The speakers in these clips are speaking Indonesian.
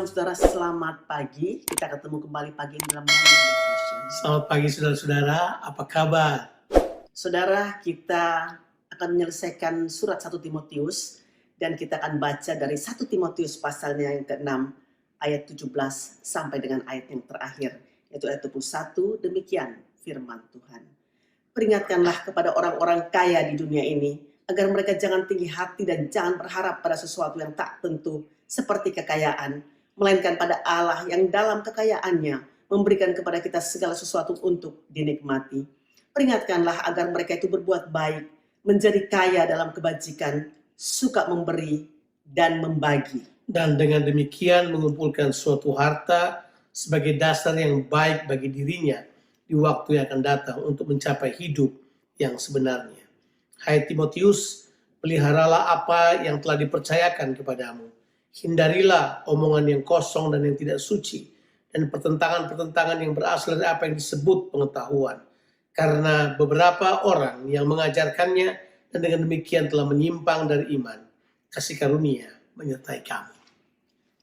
Shalom saudara, selamat pagi. Kita ketemu kembali pagi ini dalam Morning Devotion. Selamat pagi saudara-saudara, apa kabar? Saudara, kita akan menyelesaikan surat 1 Timotius dan kita akan baca dari 1 Timotius pasalnya yang ke-6 ayat 17 sampai dengan ayat yang terakhir, yaitu ayat 21. Demikian firman Tuhan. Peringatkanlah kepada orang-orang kaya di dunia ini agar mereka jangan tinggi hati dan jangan berharap pada sesuatu yang tak tentu seperti kekayaan, melainkan pada Allah yang dalam kekayaannya memberikan kepada kita segala sesuatu untuk dinikmati. Peringatkanlah agar mereka itu berbuat baik, menjadi kaya dalam kebajikan, suka memberi dan membagi. Dan dengan demikian mengumpulkan suatu harta sebagai dasar yang baik bagi dirinya di waktu yang akan datang untuk mencapai hidup yang sebenarnya. Hai Timotius, peliharalah apa yang telah dipercayakan kepadamu. Hindarilah omongan yang kosong dan yang tidak suci, dan pertentangan-pertentangan yang berasal dari apa yang disebut pengetahuan. Karena beberapa orang yang mengajarkannya dan dengan demikian telah menyimpang dari iman. Kasih karunia menyertai kamu.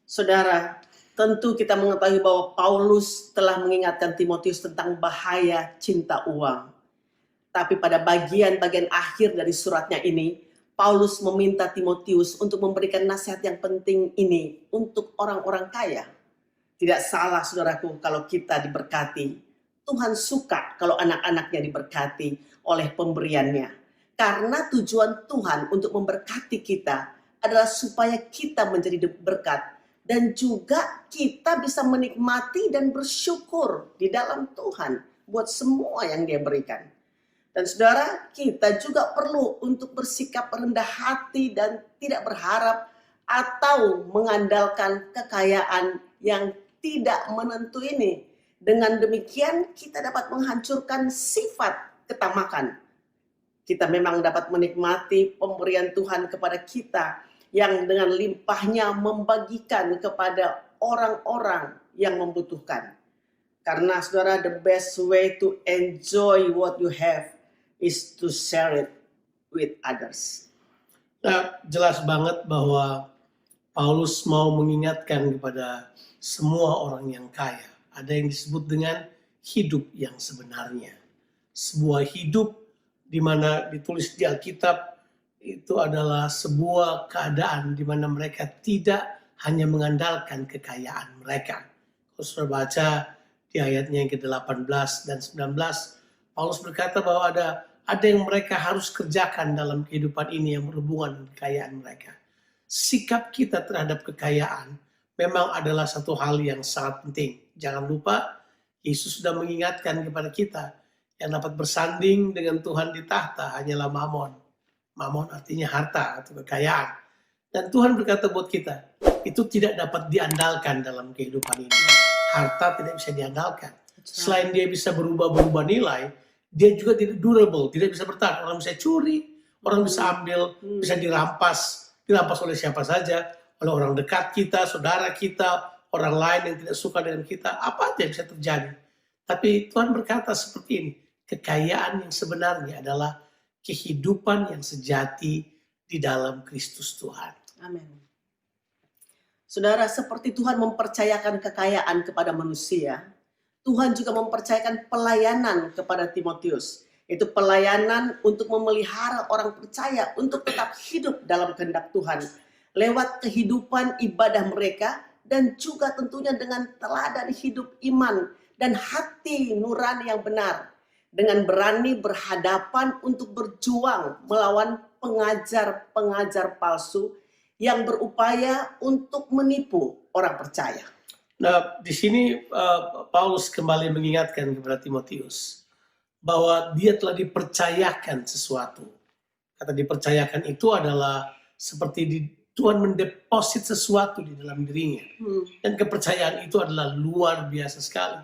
Saudara, tentu kita mengetahui bahwa Paulus telah mengingatkan Timotius tentang bahaya cinta uang. Tapi pada bagian-bagian akhir dari suratnya ini, Paulus meminta Timotius untuk memberikan nasihat yang penting ini untuk orang-orang kaya. Tidak salah saudaraku kalau kita diberkati. Tuhan suka kalau anak-anaknya diberkati oleh pemberiannya. Karena tujuan Tuhan untuk memberkati kita adalah supaya kita menjadi berkat. Dan juga kita bisa menikmati dan bersyukur di dalam Tuhan buat semua yang Dia berikan. Dan saudara, kita juga perlu untuk bersikap rendah hati dan tidak berharap atau mengandalkan kekayaan yang tidak menentu ini. Dengan demikian kita dapat menghancurkan sifat ketamakan. Kita memang dapat menikmati pemberian Tuhan kepada kita yang dengan limpahnya membagikan kepada orang-orang yang membutuhkan. Karena saudara, the best way to enjoy what you have is to share it with others. Nah, jelas banget bahwa Paulus mau mengingatkan kepada semua orang yang kaya. Ada yang disebut dengan hidup yang sebenarnya. Sebuah hidup di mana ditulis di Alkitab itu adalah sebuah keadaan di mana mereka tidak hanya mengandalkan kekayaan mereka. Kalau sudah baca di ayatnya yang ke-18 dan 19, Paulus berkata bahwa ada yang mereka harus kerjakan dalam kehidupan ini yang berhubungan dengan kekayaan mereka. Sikap kita terhadap kekayaan memang adalah satu hal yang sangat penting. Jangan lupa, Yesus sudah mengingatkan kepada kita yang dapat bersanding dengan Tuhan di tahta hanyalah mamon. Mamon artinya harta atau kekayaan. Dan Tuhan berkata buat kita, itu tidak dapat diandalkan dalam kehidupan ini. Harta tidak bisa diandalkan. Selain dia bisa berubah-berubah nilai, dia juga tidak durable, tidak bisa bertahan. Orang bisa curi, orang bisa ambil, bisa dirampas oleh siapa saja, oleh orang dekat kita, saudara kita, orang lain yang tidak suka dengan kita, apa aja bisa terjadi. Tapi Tuhan berkata seperti ini, kekayaan yang sebenarnya adalah kehidupan yang sejati di dalam Kristus Tuhan. Amin. Saudara, seperti Tuhan mempercayakan kekayaan kepada manusia, Tuhan juga mempercayakan pelayanan kepada Timotius. Itu pelayanan untuk memelihara orang percaya untuk tetap hidup dalam kehendak Tuhan. Lewat kehidupan ibadah mereka dan juga tentunya dengan teladan hidup iman dan hati nurani yang benar. Dengan berani berhadapan untuk berjuang melawan pengajar-pengajar palsu yang berupaya untuk menipu orang percaya. Nah, di sini Paulus kembali mengingatkan kepada Timotius bahwa dia telah dipercayakan sesuatu. Kata dipercayakan itu adalah seperti Tuhan mendeposit sesuatu di dalam dirinya. Dan kepercayaan itu adalah luar biasa sekali.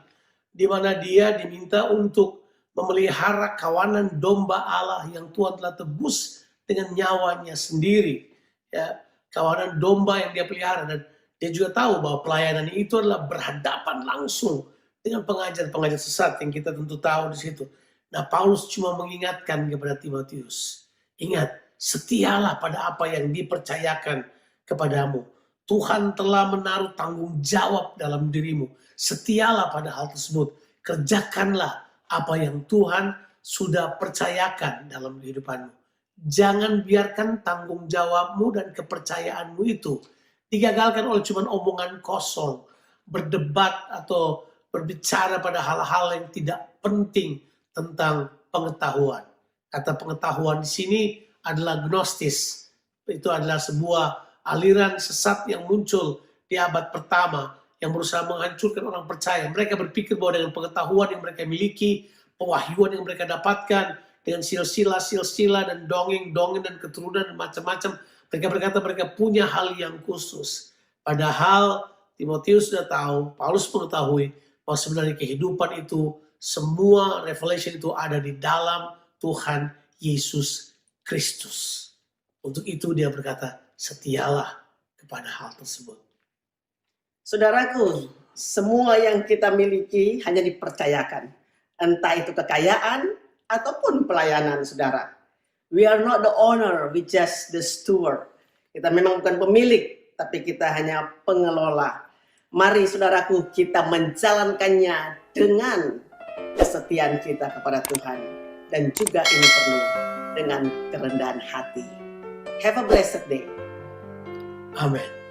Di mana dia diminta untuk memelihara kawanan domba Allah yang Tuhan telah tebus dengan nyawanya sendiri. Ya, kawanan domba yang dia pelihara, dan dia juga tahu bahwa pelayanan itu adalah berhadapan langsung dengan pengajar-pengajar sesat yang kita tentu tahu di situ. Nah, Paulus cuma mengingatkan kepada Timotius, ingat, setialah pada apa yang dipercayakan kepadamu. Tuhan telah menaruh tanggung jawab dalam dirimu. Setialah pada hal tersebut. Kerjakanlah apa yang Tuhan sudah percayakan dalam kehidupanmu. Jangan biarkan tanggung jawabmu dan kepercayaanmu itu digagalkan oleh cuma omongan kosong, berdebat atau berbicara pada hal-hal yang tidak penting tentang pengetahuan. Kata pengetahuan di sini adalah gnostis. Itu adalah sebuah aliran sesat yang muncul di abad pertama yang berusaha menghancurkan orang percaya. Mereka berpikir bahwa dengan pengetahuan yang mereka miliki, pewahyuan yang mereka dapatkan, dengan silsilah dan dongeng dan keturunan dan macam-macam, mereka berkata mereka punya hal yang khusus. Padahal Timotius sudah tahu, Paulus mengetahui bahwa sebenarnya kehidupan itu, semua revelation itu ada di dalam Tuhan Yesus Kristus. Untuk itu dia berkata, setialah kepada hal tersebut. Saudaraku, semua yang kita miliki hanya dipercayakan. Entah itu kekayaan ataupun pelayanan, saudara. We are not the owner, we just the steward. Kita memang bukan pemilik, tapi kita hanya pengelola. Mari saudaraku, kita menjalankannya dengan kesetiaan kita kepada Tuhan. Dan juga ini perlu dengan kerendahan hati. Have a blessed day. Amin.